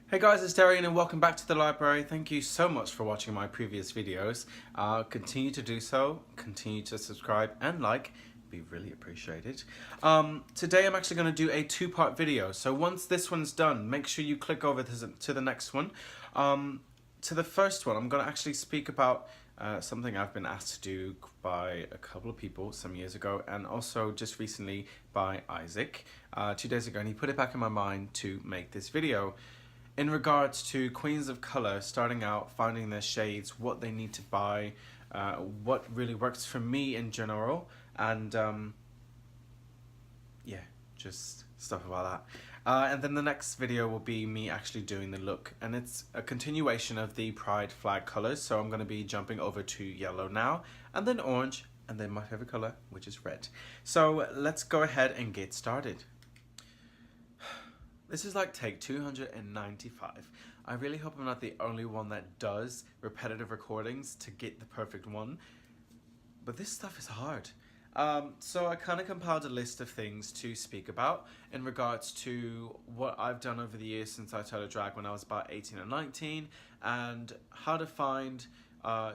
Hey guys, it's Darrian and welcome back to the library. Thank you so much for watching my previous videos. Continue to do so, continue to subscribe and like, be really appreciated. Today I'm actually going to do a two-part video. So once this one's done, make sure you click over to the next one. To the first one, I'm going to actually speak about something I've been asked to do by a couple of people some years ago, and also just recently by Isaac 2 days ago, and he put it back in my mind to make this video. In regards to queens of color, starting out, finding their shades, what they need to buy, what really works for me in general, and yeah, just stuff about that. And then the next video will be me actually doing the look, and it's a continuation of the pride flag colors, so I'm going to be jumping over to yellow now, and then orange, and then my favorite color, which is red. So let's go ahead and get started. This is like take 295. I really hope I'm not the only one that does repetitive recordings to get the perfect one, but this stuff is hard. So I kind of compiled a list of things to speak about in regards to what I've done over the years since I started drag when I was about 18 or 19, and how to find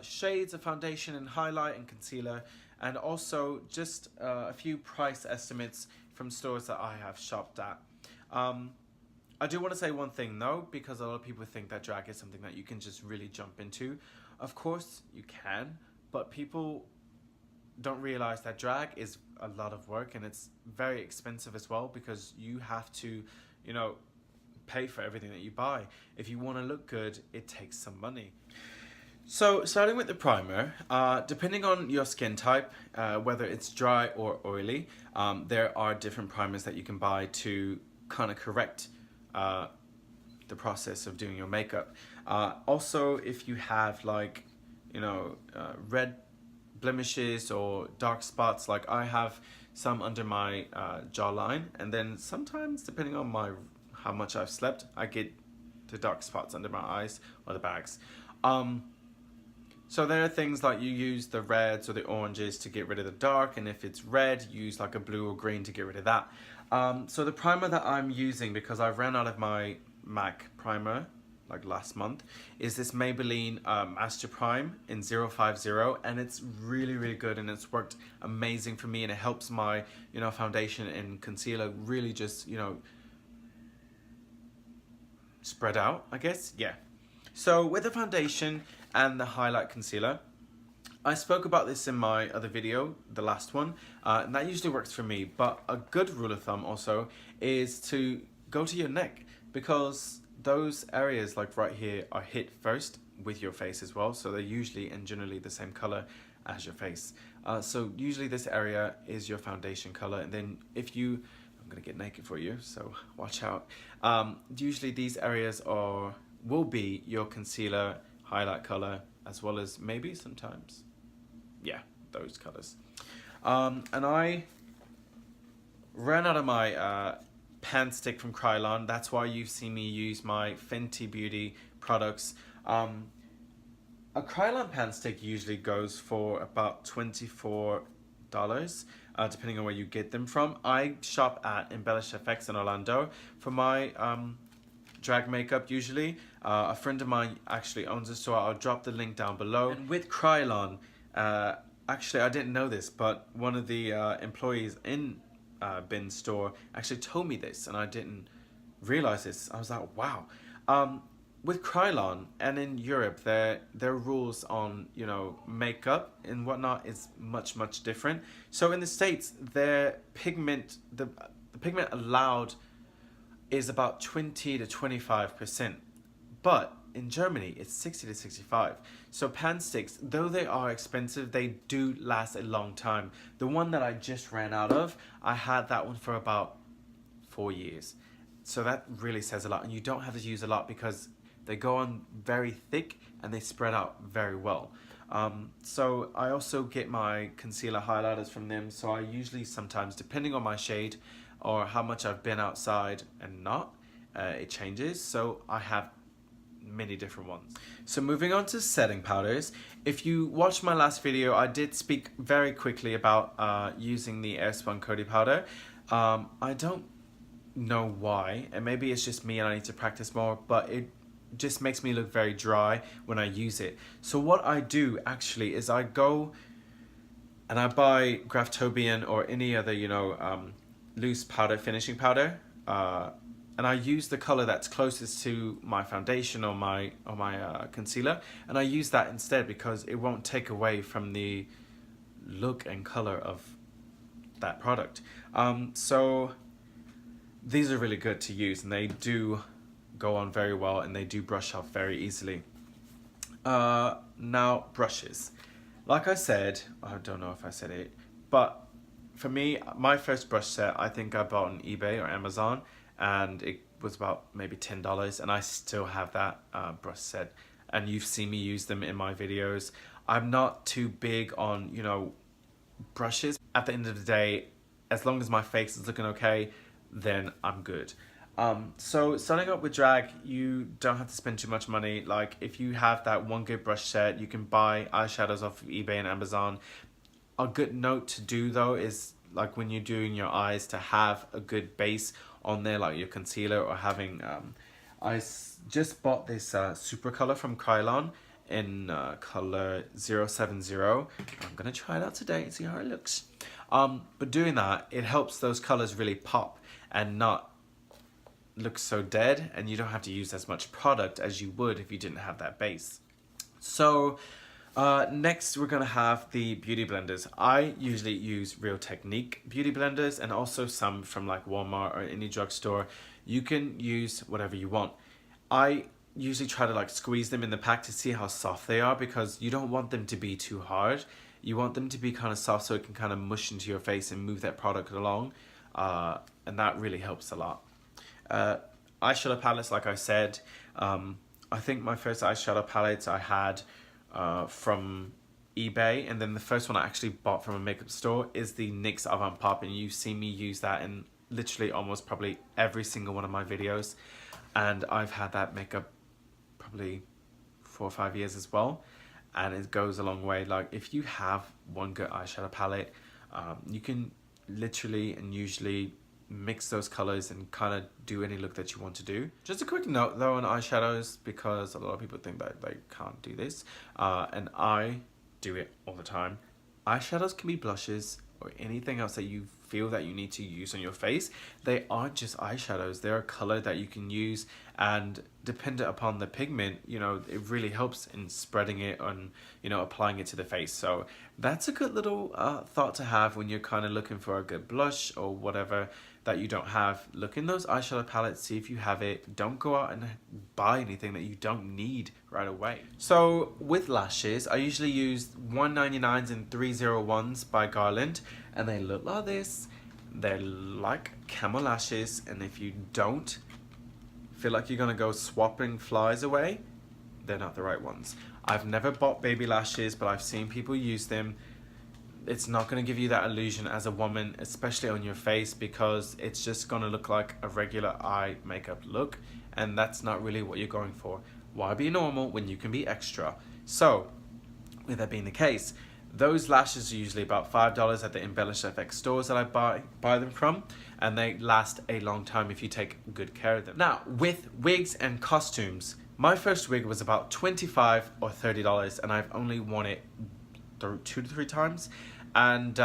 shades of foundation and highlight and concealer, and also just a few price estimates from stores that I have shopped at. I do want to say one thing though, because a lot of people think that drag is something that you can just really jump into. Of course you can, but people don't realize that drag is a lot of work, and it's very expensive as well, because you have to, you know, pay for everything that you buy. If you want to look good, it takes some money. So starting with the primer, depending on your skin type, whether it's dry or oily, there are different primers that you can buy to kind of correct the process of doing your makeup. Also, if you have like, you know, red blemishes or dark spots, like I have some under my jawline, and then sometimes depending on how much I've slept, I get the dark spots under my eyes or the bags. So there are things like you use the reds or the oranges to get rid of the dark, and if it's red, use like a blue or green to get rid of that. So the primer that I'm using, because I ran out of my MAC primer like last month, is this Maybelline Master Prime in 050, and it's really good, and it's worked amazing for me, and it helps my, you know, foundation and concealer really just, you know, spread out, I guess. Yeah. So with the foundation and the highlight concealer, I spoke about this in my other video, the last one, and that usually works for me, but a good rule of thumb also is to go to your neck, because those areas like right here are hit first with your face as well, so they're usually and generally the same color as your face. So usually this area is your foundation color, and then if you, I'm gonna get naked for you, so watch out. Usually these areas will be your concealer, highlight color, as well as maybe sometimes, yeah, those colors. And I ran out of my pan stick from Kryolan. That's why you've seen me use my Fenty Beauty products. A Kryolan pan stick usually goes for about $24, depending on where you get them from. I shop at Embellish FX in Orlando for my drag makeup usually. A friend of mine actually owns a store. I'll drop the link down below. And with Kryolan, actually I didn't know this, but one of the employees in Ben's store actually told me this, and I didn't realize this. I was like, wow. With Kryolan and in Europe, their rules on, you know, makeup and whatnot is much different. So in the States, their pigment, the pigment allowed is about 20 to 25%, but in Germany it's 60 to 65. So pan sticks, though they are expensive, they do last a long time. The one that I just ran out of, I had that one for about 4 years. So that really says a lot, and you don't have to use a lot because they go on very thick and they spread out very well. So I also get my concealer highlighters from them, so I usually sometimes, depending on my shade or how much I've been outside and not, it changes, so I have many different ones. So moving on to setting powders, if you watched my last video, I did speak very quickly about using the Airspun Coty powder. I don't know why, and maybe it's just me and I need to practice more, but it just makes me look very dry when I use it. So what I do actually is I go and I buy Graftobian or any other, loose powder, finishing powder, and I use the color that's closest to my foundation or my concealer, and I use that instead because it won't take away from the look and color of that product. So these are really good to use, and they do go on very well, and they do brush off very easily. Now brushes. Like I said, I don't know if I said it, but for me, my first brush set, I think I bought on eBay or Amazon, and it was about maybe $10, and I still have that brush set, and you've seen me use them in my videos. I'm not too big on, brushes. At the end of the day, as long as my face is looking okay, then I'm good. So starting up with drag, you don't have to spend too much money. Like if you have that one good brush set, you can buy eyeshadows off of eBay and Amazon. A good note to do though is like when you're doing your eyes, to have a good base on there, like your concealer, or having just bought this super color from Kryolan in color 070. I'm gonna try it out today and see how it looks. But doing that, it helps those colors really pop and not look so dead, and you don't have to use as much product as you would if you didn't have that base. So next we're gonna have the beauty blenders. I usually use Real Technique beauty blenders, and also some from like Walmart or any drugstore. You can use whatever you want. I usually try to like squeeze them in the pack to see how soft they are, because you don't want them to be too hard. You want them to be kind of soft so it can kind of mush into your face and move that product along, and that really helps a lot. Eyeshadow palettes, like I said, I think my first eyeshadow palettes I had from eBay, and then the first one I actually bought from a makeup store is the NYX Avant Pop, and you've seen me use that in literally almost probably every single one of my videos, and I've had that makeup probably 4 or 5 years as well, and it goes a long way. Like if you have one good eyeshadow palette, you can literally and usually mix those colors and kind of do any look that you want to do. Just a quick note though on eyeshadows, because a lot of people think that they can't do this, and I do it all the time. Eyeshadows can be blushes or anything else that you feel that you need to use on your face. They aren't just eyeshadows, they're a color that you can use, and dependent upon the pigment, it really helps in spreading it and applying it to the face. So that's a good little thought to have when you're kind of looking for a good blush or whatever that you don't have. Look in those eyeshadow palettes, see if you have it. Don't go out and buy anything that you don't need right away. So with lashes, I usually use 199s and 301s by Garland, and they look like this. They're like camel lashes, and if you don't feel like you're gonna go swapping flies away, they're not the right ones. I've never bought baby lashes, but I've seen people use them. It's not going to give you that illusion as a woman, especially on your face, because it's just going to look like a regular eye makeup look, and that's not really what you're going for. Why be normal when you can be extra? So with that being the case, those lashes are usually about $5 at the Embellish FX stores that I buy them from, and they last a long time if you take good care of them. Now with wigs and costumes, my first wig was about $25 or $30, and I've only worn it 2 to 3 times, and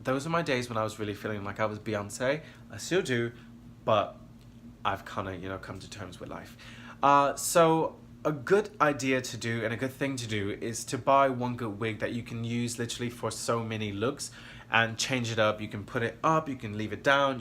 those are my days when I was really feeling like I was Beyonce. I still do, but I've kind of come to terms with life. So a good idea to do and a good thing to do is to buy one good wig that you can use literally for so many looks and change it up. You can put it up, you can leave it down,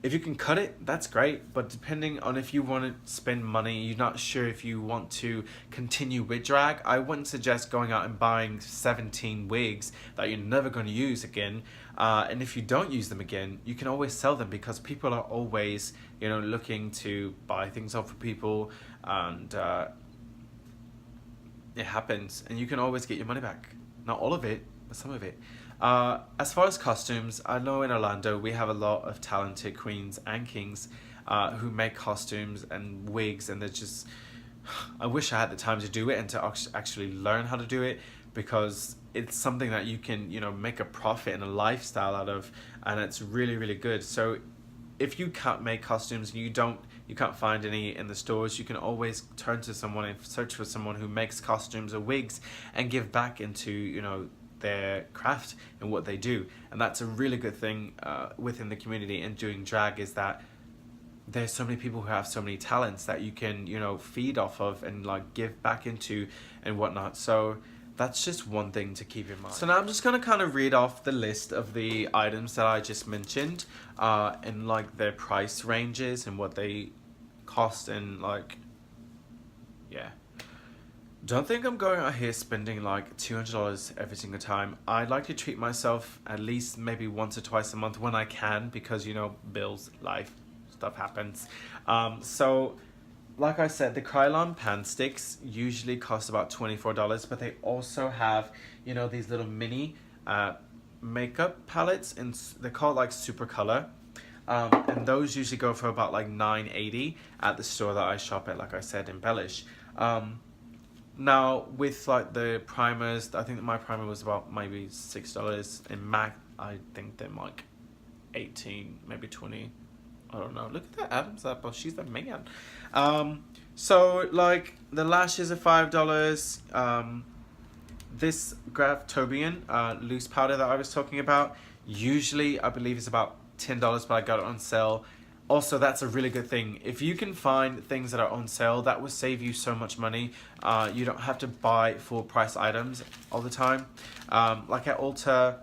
if you can cut it, that's great, but depending on if you want to spend money, you're not sure if you want to continue with drag, I wouldn't suggest going out and buying 17 wigs that you're never going to use again. And if you don't use them again, you can always sell them, because people are always, looking to buy things off of people, and it happens, and you can always get your money back. Not all of it, but some of it. As far as costumes, I know in Orlando we have a lot of talented queens and kings who make costumes and wigs, and they're just, I wish I had the time to do it and to actually learn how to do it, because it's something that you can make a profit and a lifestyle out of, and it's really, really good. So if you can't make costumes and you can't find any in the stores, you can always turn to someone and search for someone who makes costumes or wigs and give back into, you know, their craft and what they do. And that's a really good thing within the community and doing drag, is that there's so many people who have so many talents that you can, you know, feed off of and like give back into and whatnot. So that's just one thing to keep in mind. So now I'm just gonna kind of read off the list of the items that I just mentioned and like their price ranges and what they cost, and like, yeah. Don't think I'm going out here spending like $200 every single time. I like to treat myself at least maybe once or twice a month when I can, because, you know, bills, life, stuff happens. So like I said, the Kryolan pan sticks usually cost about $24, but they also have, you know, these little mini makeup palettes, and they're called like Super Color. And those usually go for about like $9.80 at the store that I shop at, like I said, in Bellish. Now with like the primers, I think that my primer was about maybe $6. In MAC, I think they're like 18, maybe 20. I don't know. Look at that Adam's apple. She's the man. So like the lashes are $5. This Darrian loose powder that I was talking about, usually I believe is about $10, but I got it on sale. Also, that's a really good thing. If you can find things that are on sale, that will save you so much money. You don't have to buy full price items all the time. Like at Ulta,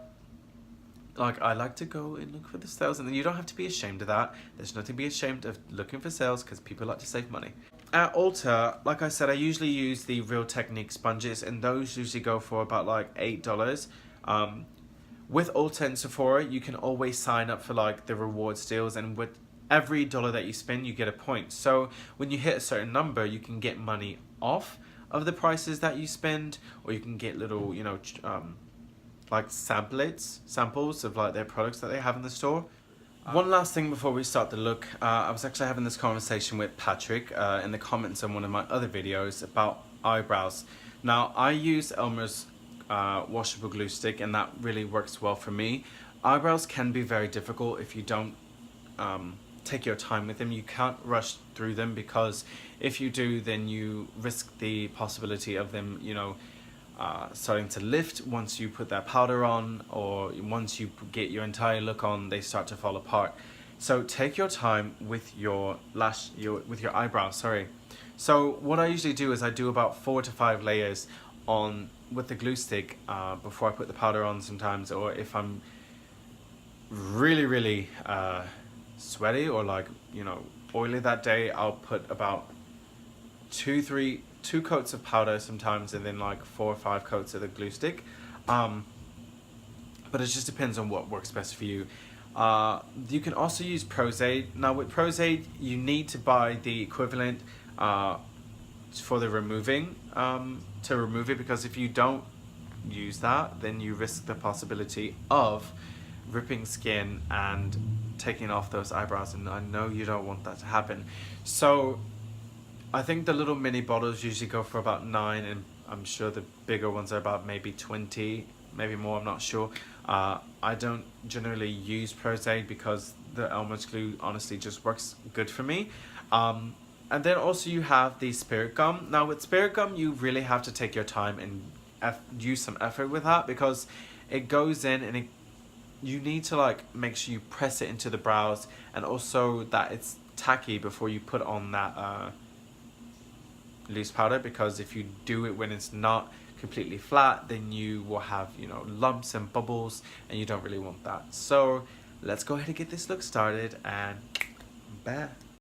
like I like to go and look for the sales, and then you don't have to be ashamed of that. There's nothing to be ashamed of looking for sales, because people like to save money. At Ulta, like I said, I usually use the Real Technique sponges, and those usually go for about like $8. With Ulta and Sephora, you can always sign up for like the rewards deals, and with every dollar that you spend, you get a point. So when you hit a certain number, you can get money off of the prices that you spend, or you can get little, you know, like samples of like their products that they have in the store. One last thing before we start the look, I was actually having this conversation with Patrick in the comments on one of my other videos about eyebrows. Now, I use Elmer's washable glue stick, and that really works well for me. Eyebrows can be very difficult if you don't take your time with them. You can't rush through them, because if you do, then you risk the possibility of them, you know, starting to lift once you put that powder on, or once you get your entire look on, they start to fall apart. So take your time with your eyebrows, sorry. So what I usually do is I do about 4 to 5 layers on with the glue stick before I put the powder on sometimes, or if I'm really sweaty or like, you know, oily that day, I'll put about 2 coats of powder sometimes, and then like 4 or 5 coats of the glue stick. But it just depends on what works best for you. You can also use Prozaid. Now with Prozaid, you need to buy the equivalent for the removing, to remove it, because if you don't use that, then you risk the possibility of ripping skin and taking off those eyebrows, and I know you don't want that to happen. So I think the little mini bottles usually go for about $9, and I'm sure the bigger ones are about maybe 20, maybe more, I'm not sure. I don't generally use Prozaid because the Elmer's glue honestly just works good for me. And then also you have the spirit gum. Now with spirit gum, you really have to take your time and use some effort with that, because it goes in and you need to like make sure you press it into the brows, and also that it's tacky before you put on that loose powder, because if you do it when it's not completely flat, then you will have, you know, lumps and bubbles, and you don't really want that. So let's go ahead and get this look started, and bam.